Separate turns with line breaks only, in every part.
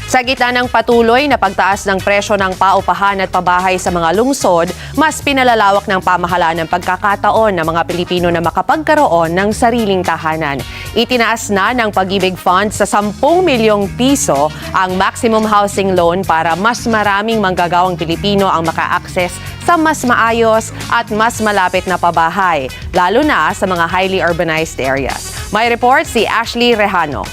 Sa gitna ng patuloy na pagtaas ng presyo ng paupahan at pabahay sa mga lungsod, mas pinalalawak ng pamahalaan ng pagkakataon ng mga Pilipino na makapagkaroon ng sariling tahanan. Itinaas na ng Pag-ibig Fund sa 10 milyong piso ang maximum housing loan para mas maraming manggagawang Pilipino ang maka-access sa mas maayos at mas malapit na pabahay, lalo na sa mga highly urbanized areas. May report si Ashley Rehano.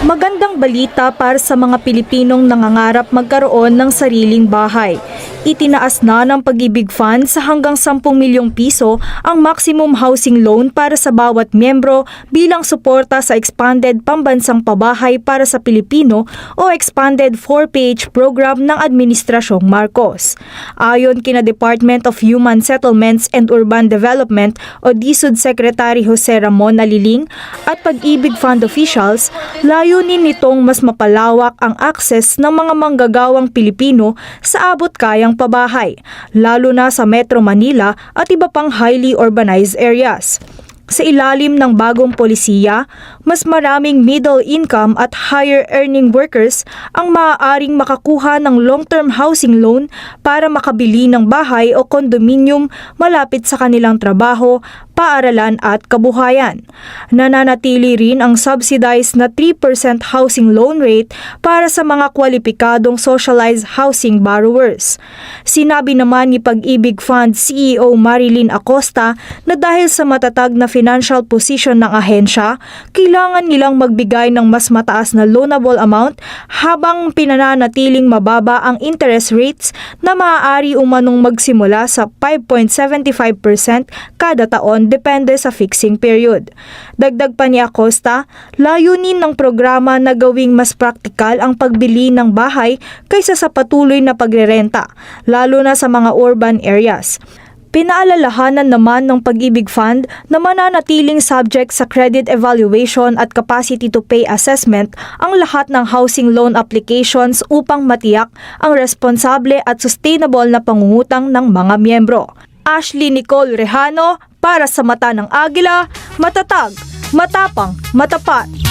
Magandang balita para sa mga Pilipinong nangangarap magkaroon ng sariling bahay. Itinaas na ng Pag-ibig Fund sa hanggang 10 milyong piso ang maximum housing loan para sa bawat miyembro bilang suporta sa Expanded Pambansang Pabahay para sa Pilipino o Expanded 4PH program ng Administrasyong Marcos. Ayon kina Department of Human Settlements and Urban Development o DSUD Secretary Jose Ramon Aliling at Pag-ibig Fund officials, layunin nitong mas mapalawak ang access ng mga manggagawang Pilipino sa abot kayang pabahay, lalo na sa Metro Manila at iba pang highly urbanized areas. Sa ilalim ng bagong polisiya, mas maraming middle income at higher earning workers ang maaaring makakuha ng long-term housing loan para makabili ng bahay o kondominium malapit sa kanilang trabaho, paaralan at kabuhayan. Nananatili rin ang subsidized na 3% housing loan rate para sa mga kwalipikadong socialized housing borrowers. Sinabi naman ni Pag-ibig Fund CEO Marilyn Acosta na dahil sa matatag na financial position ng ahensya, kailangan nilang magbigay ng mas mataas na loanable amount habang pinananatiling mababa ang interest rates na maaari umanong magsimula sa 5.75% kada taon depende sa fixing period. Dagdag pa ni Acosta, layunin ng programa na gawing mas praktikal ang pagbili ng bahay kaysa sa patuloy na pagrerenta, lalo na sa mga urban areas. Pinaalalahanan naman ng Pag-ibig Fund na mananatiling subject sa credit evaluation at capacity to pay assessment ang lahat ng housing loan applications upang matiyak ang responsable at sustainable na pangungutang ng mga miyembro. Ashley Nicole Rehano para sa Mata ng Agila, matatag, matapang, matapat.